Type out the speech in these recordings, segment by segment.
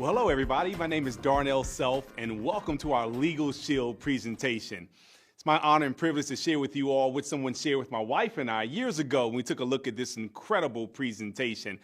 Well, hello everybody, my name is Darnell Self and welcome to our LegalShield presentation. It's my honor and privilege to share with you all what someone shared with my wife and I years ago when we took a look at this incredible presentation.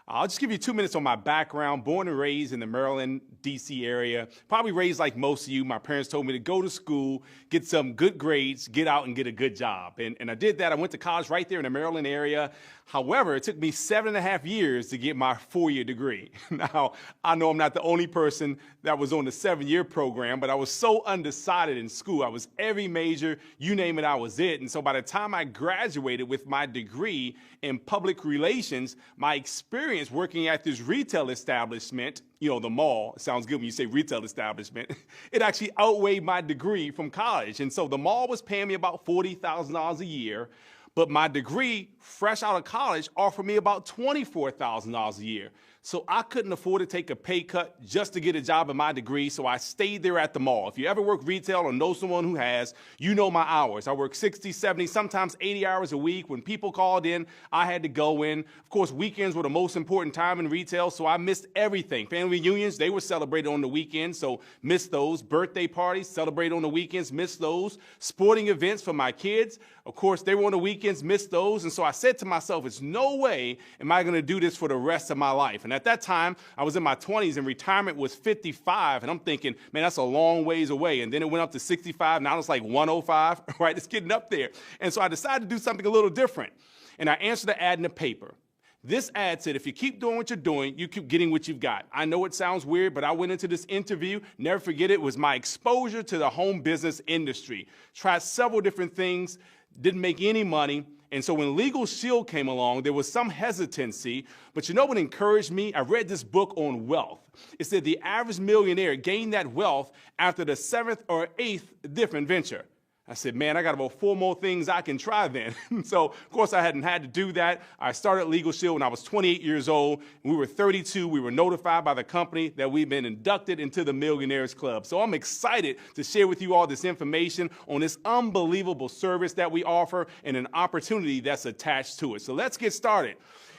I'll just give you 2 minutes on my background. Born and raised in the Maryland, D.C. area. Probably raised like most of you. My parents told me to go to school, get some good grades, get out and get a good job. And I did that. I went to college right there in the Maryland area. However, it took me 7.5 years to get my 4-year degree. Now, I know I'm not the only person that was on the 7-year program, but I was so undecided in school. I was every major, you name it, I was it. And so by the time I graduated with my degree in public relations, my experience working at this retail establishment, you know, the mall, it sounds good when you say retail establishment, it actually outweighed my degree from college. And so the mall was paying me about $40,000 a year. But my degree, fresh out of college, offered me about $24,000 a year. So I couldn't afford to take a pay cut just to get a job in my degree, so I stayed there at the mall. If you ever work retail or know someone who has, you know my hours. I work 60, 70, sometimes 80 hours a week. When people called in, I had to go in. Of course, weekends were the most important time in retail, so I missed everything. Family reunions, they were celebrated on the weekends, so missed those. Birthday parties, celebrated on the weekends, missed those. Sporting events for my kids, of course, they were on the weekends, missed those. And so I said to myself, it's no way am I going to do this for the rest of my life. And at that time, I was in my 20s and retirement was 55. And I'm thinking, man, that's a long ways away. And then it went up to 65. Now it's like 105, right? It's getting up there. And so I decided to do something a little different. And I answered the ad in the paper. This ad said, if you keep doing what you're doing, you keep getting what you've got. I know it sounds weird, but I went into this interview, never forget it, was my exposure to the home business industry. Tried several different things, didn't make any money. And so when LegalShield came along, there was some hesitancy. But you know what encouraged me? I read this book on wealth. It said the average millionaire gained that wealth after the 7th or 8th different venture. I said, man, I got about 4 more things I can try then. So, of course, I hadn't had to do that. I started LegalShield when I was 28 years old. When we were 32, we were notified by the company that we've been inducted into the Millionaires Club. So I'm excited to share with you all this information on this unbelievable service that we offer and an opportunity that's attached to it. So let's get started.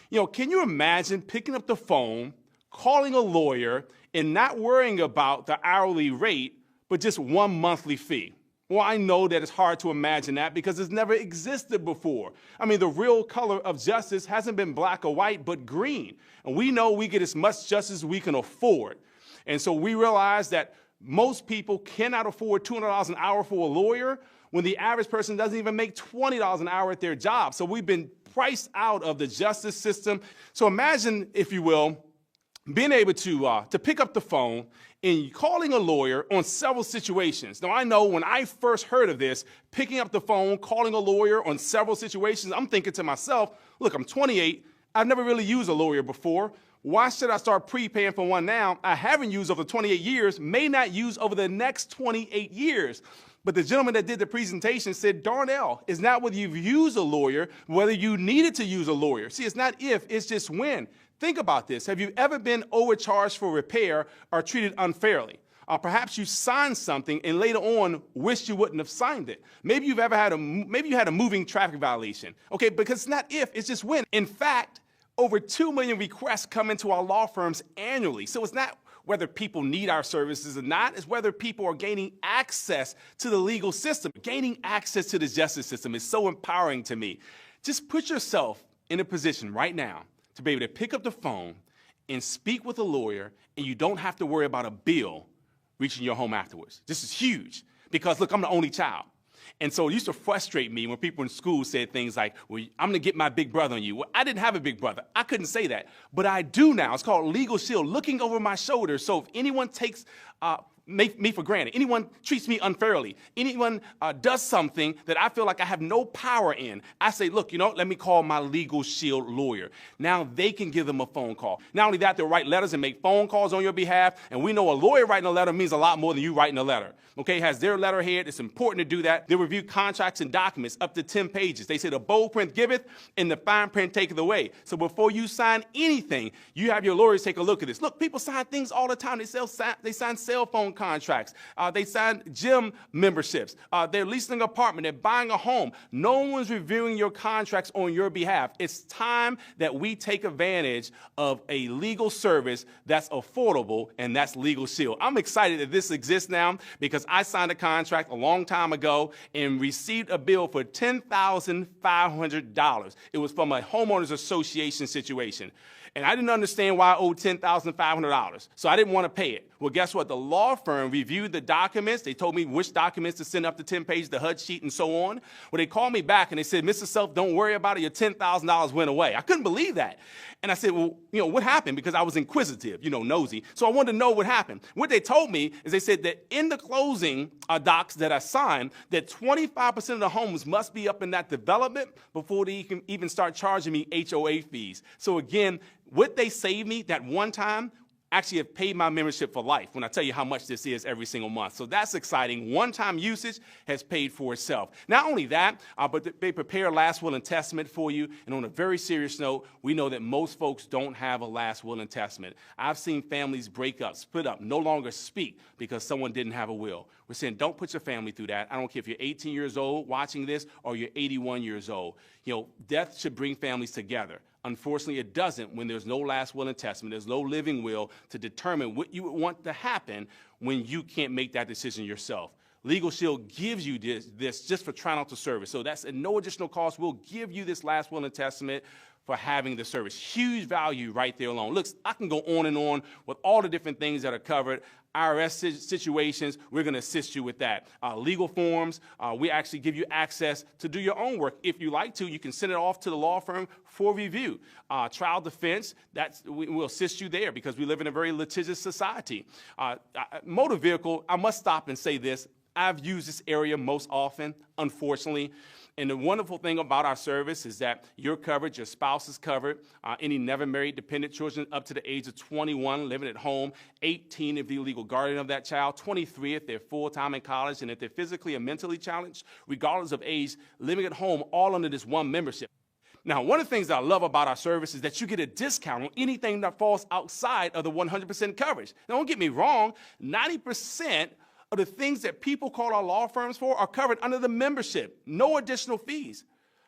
You know, can you imagine picking up the phone, calling a lawyer, and not worrying about the hourly rate, but just one monthly fee? Well, I know that it's hard to imagine that because it's never existed before. I mean, the real color of justice hasn't been black or white, but green. And we know we get as much justice as we can afford. And so we realize that most people cannot afford $200 an hour for a lawyer when the average person doesn't even make $20 an hour at their job. So we've been priced out of the justice system. So imagine, if you will, being able to pick up the phone and calling a lawyer on several situations. Now, I know when I first heard of this, picking up the phone, calling a lawyer on several situations, I'm thinking to myself, look, I'm 28. I've never really used a lawyer before. Why should I start prepaying for one now? I haven't used over 28 years, may not use over the next 28 years. But the gentleman that did the presentation said, Darnell, it's not whether you've used a lawyer, whether you needed to use a lawyer. See, it's not if, it's just when. Think about this. Have you ever been overcharged for repair or treated unfairly? Perhaps you signed something and later on wished you wouldn't have signed it. Maybe you had a moving traffic violation. Okay, because it's not if, it's just when. In fact, over 2 million requests come into our law firms annually. So it's not whether people need our services or not, it's whether people are gaining access to the legal system. Gaining access to the justice system is so empowering to me. Just put yourself in a position right now to be able to pick up the phone and speak with a lawyer, and you don't have to worry about a bill reaching your home afterwards. This is huge because, look, I'm the only child. And so it used to frustrate me when people in school said things like, well, I'm going to get my big brother on you. Well, I didn't have a big brother. I couldn't say that. But I do now. It's called LegalShield, looking over my shoulder. So if anyone takes me for granted, anyone treats me unfairly, anyone does something that I feel like I have no power in, I say, look, you know, let me call my LegalShield lawyer. Now they can give them a phone call. Not only that, they'll write letters and make phone calls on your behalf. And we know a lawyer writing a letter means a lot more than you writing a letter. Okay, it has their letterhead. It's important to do that. They review contracts and documents up to 10 pages. They say the bold print giveth and the fine print taketh away. So before you sign anything, you have your lawyers take a look at this. Look, people sign things all the time. They sign cell phone loan contracts. They sign gym memberships. They're leasing an apartment. They're buying a home. No one's reviewing your contracts on your behalf. It's time that we take advantage of a legal service that's affordable, and that's LegalShield. I'm excited that this exists now because I signed a contract a long time ago and received a bill for $10,500. It was from a homeowners association situation. And I didn't understand why I owed $10,500, so I didn't want to pay it. Well, guess what? The law firm reviewed the documents. They told me which documents to send up to 10 pages, the HUD sheet, and so on. Well, they called me back and they said, Mr. Self, don't worry about it. Your $10,000 went away. I couldn't believe that. And I said, well, what happened? Because I was inquisitive, nosy. So I wanted to know what happened. What they told me is they said that in the closing docs that I signed, that 25% of the homes must be up in that development before they can even start charging me HOA fees. So again, what they saved me that one time actually have paid my membership for life when I tell you how much this is every single month. So that's exciting. One-time usage has paid for itself. Not only that, but they prepare a last will and testament for you. And on a very serious note, we know that most folks don't have a last will and testament. I've seen families break up, split up, no longer speak because someone didn't have a will. We're saying don't put your family through that. I don't care if you're 18 years old watching this or you're 81 years old. Death should bring families together. Unfortunately, it doesn't when there's no last will and testament. There's no living will to determine what you would want to happen when you can't make that decision yourself. LegalShield gives you this just for trying out the service. So that's at no additional cost. We'll give you this last will and testament for having the service. Huge value right there alone. Look, I can go on and on with all the different things that are covered. IRS situations, we're going to assist you with that. Legal forms, we actually give you access to do your own work. If you like to, you can send it off to the law firm for review. Trial defense, we'll assist you there because we live in a very litigious society. Motor vehicle, I must stop and say this. I've used this area most often, unfortunately. And the wonderful thing about our service is that you're covered, your spouse is covered, any never married dependent children up to the age of 21 living at home, 18 if the legal guardian of that child, 23 if they're full-time in college, and if they're physically or mentally challenged, regardless of age, living at home, all under this one membership. Now, one of the things that I love about our service is that you get a discount on anything that falls outside of the 100% coverage. Now, don't get me wrong, 90% of the things that people call our law firms for are covered under the membership, no additional fees.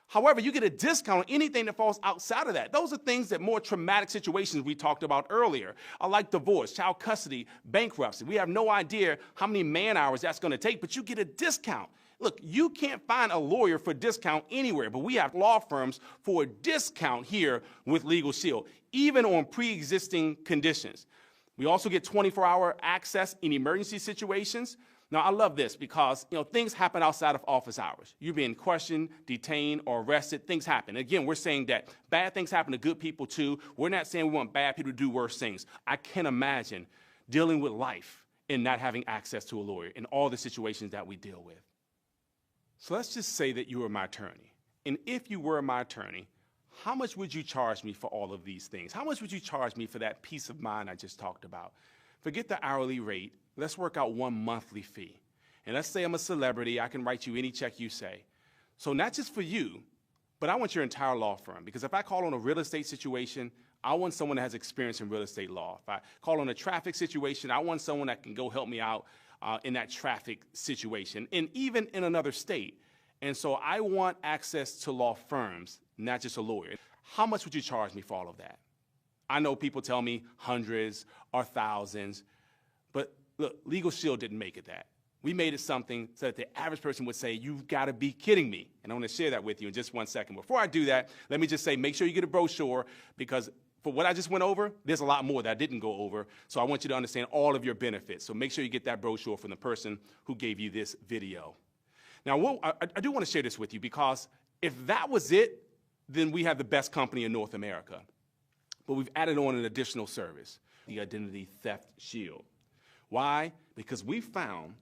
However, you get a discount on anything that falls outside of that. Those are things that more traumatic situations we talked about earlier, like divorce, child custody, bankruptcy. We have no idea how many man hours that's going to take, but you get a discount. Look, you can't find a lawyer for discount anywhere, but we have law firms for a discount here with LegalShield, even on pre-existing conditions. We also get 24-hour access in emergency situations. Now, I love this because, things happen outside of office hours. You're being questioned, detained, or arrested. Things happen. Again, we're saying that bad things happen to good people, too. We're not saying we want bad people to do worse things. I can't imagine dealing with life and not having access to a lawyer in all the situations that we deal with. So let's just say that you were my attorney. And if you were my attorney, how much would you charge me for all of these things? How much would you charge me for that peace of mind I just talked about? Forget the hourly rate. Let's work out one monthly fee. And let's say I'm a celebrity. I can write you any check you say. So not just for you, but I want your entire law firm. Because if I call on a real estate situation, I want someone that has experience in real estate law. If I call on a traffic situation, I want someone that can go help me out in that traffic situation, and even in another state. And so I want access to law firms, not just a lawyer. How much would you charge me for all of that? I know people tell me hundreds or thousands, but look, LegalShield didn't make it that. We made it something so that the average person would say, you've got to be kidding me. And I want to share that with you in just 1 second. Before I do that, let me just say, make sure you get a brochure, because for what I just went over, there's a lot more that I didn't go over. So I want you to understand all of your benefits. So make sure you get that brochure from the person who gave you this video. Now, I do want to share this with you, because if that was it, then we have the best company in North America. But we've added on an additional service, the Identity Theft Shield. Why? Because we found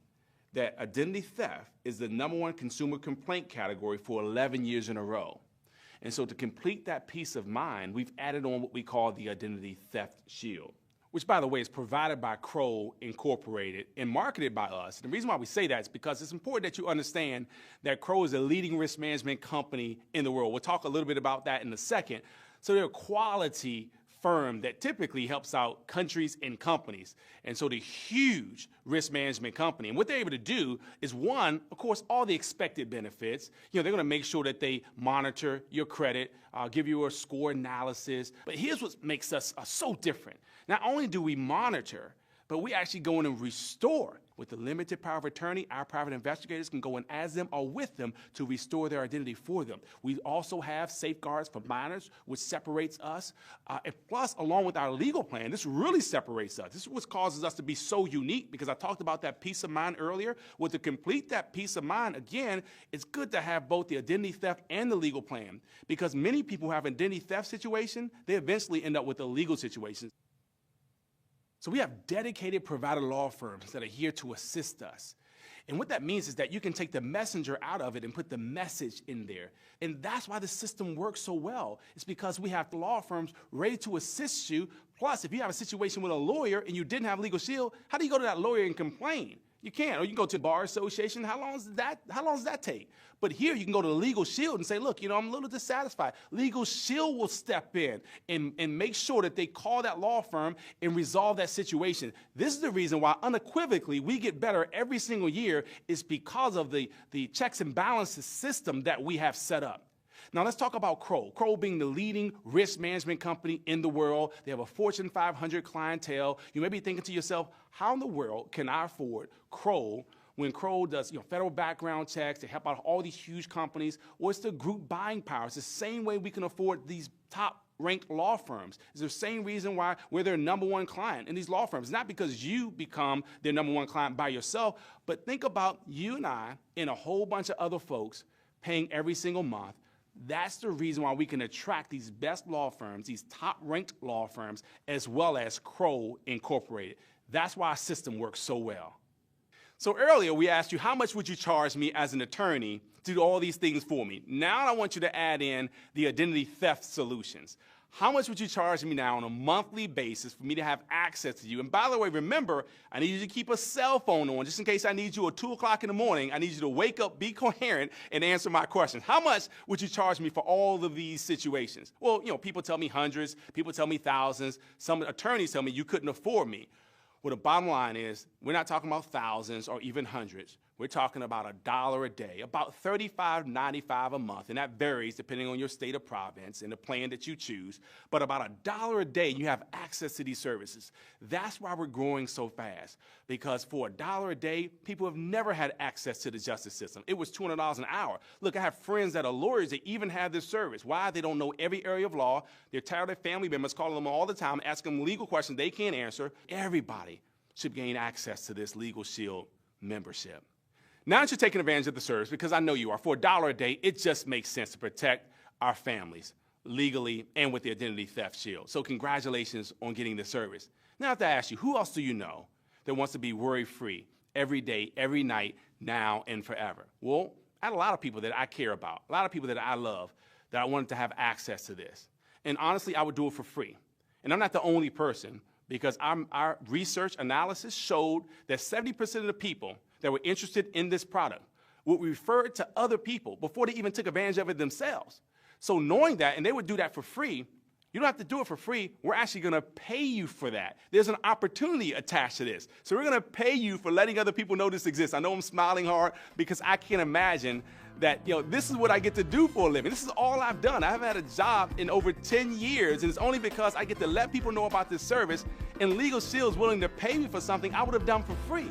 that identity theft is the #1 consumer complaint category for 11 years in a row. And so to complete that peace of mind, we've added on what we call the Identity Theft Shield, which, by the way, is provided by Crow Incorporated and marketed by us. The reason why we say that is because it's important that you understand that Crow is a leading risk management company in the world. We'll talk a little bit about that in a second. So they're a quality firm that typically helps out countries and companies. And so the huge risk management company. And what they're able to do is, one, of course, all the expected benefits. They're going to make sure that they monitor your credit, give you a score analysis. But here's what makes us so different. Not only do we monitor, but we actually go in and restore. With the limited power of attorney, our private investigators can go in as them or with them to restore their identity for them. We also have safeguards for minors, which separates us. And plus, along with our legal plan, this really separates us. This is what causes us to be so unique, because I talked about that peace of mind earlier. Well, to complete that peace of mind, again, it's good to have both the identity theft and the legal plan, because many people who have an identity theft situation, they eventually end up with a legal situation. So we have dedicated provider law firms that are here to assist us. And what that means is that you can take the messenger out of it and put the message in there. And that's why the system works so well. It's because we have law firms ready to assist you. Plus, if you have a situation with a lawyer and you didn't have LegalShield, how do you go to that lawyer and complain? You can't. Or you can go to the bar association. How long does that take? But here you can go to the LegalShield and say, look, I'm a little dissatisfied. LegalShield will step in and make sure that they call that law firm and resolve that situation. This is the reason why unequivocally we get better every single year, is because of the checks and balances system that we have set up. Now let's talk about Kroll. Kroll being the leading risk management company in the world. They have a Fortune 500 clientele. You may be thinking to yourself, how in the world can I afford Kroll when Kroll does federal background checks to help out all these huge companies? Well, it's the group buying power. It's the same way we can afford these top-ranked law firms. It's the same reason why we're their #1 client in these law firms. Not because you become their #1 client by yourself, but think about you and I and a whole bunch of other folks paying every single month. That's the reason why we can attract these best law firms, these top-ranked law firms, as well as Kroll Incorporated. That's why our system works so well. So earlier we asked you, how much would you charge me as an attorney to do all these things for me? Now I want you to add in the identity theft solutions. How much would you charge me now on a monthly basis for me to have access to you? And by the way, remember, I need you to keep a cell phone on just in case I need you at 2 o'clock in the morning. I need you to wake up, be coherent, and answer my questions. How much would you charge me for all of these situations? Well, people tell me hundreds, people tell me thousands. Some attorneys tell me you couldn't afford me. Well, the bottom line is, we're not talking about thousands or even hundreds. We're talking about $1 a day, about $35.95 a month, and that varies depending on your state or province and the plan that you choose. But about $1 a day, you have access to these services. That's why we're growing so fast, because for $1 a day, people have never had access to the justice system. It was $200 an hour. Look, I have friends that are lawyers that even have this service. Why? They don't know every area of law. They're tired of their family members calling them all the time, asking them legal questions they can't answer. Everybody should gain access to this LegalShield membership. Now that you're taking advantage of the service, because I know you are, for $1 a day, it just makes sense to protect our families legally and with the identity theft shield. So congratulations on getting the service. Now I have to ask you, who else do you know that wants to be worry-free every day, every night, now and forever? Well, I had a lot of people that I care about, a lot of people that I love, that I wanted to have access to this. And honestly, I would do it for free. And I'm not the only person, because our research analysis showed that 70% of the people that were interested in this product would refer it to other people before they even took advantage of it themselves. So knowing that, and they would do that for free, you don't have to do it for free. We're actually going to pay you for that. There's an opportunity attached to this. So we're going to pay you for letting other people know this exists. I know I'm smiling hard because I can't imagine that, this is what I get to do for a living. This is all I've done. I haven't had a job in over 10 years, and it's only because I get to let people know about this service, and LegalShield is willing to pay me for something I would have done for free.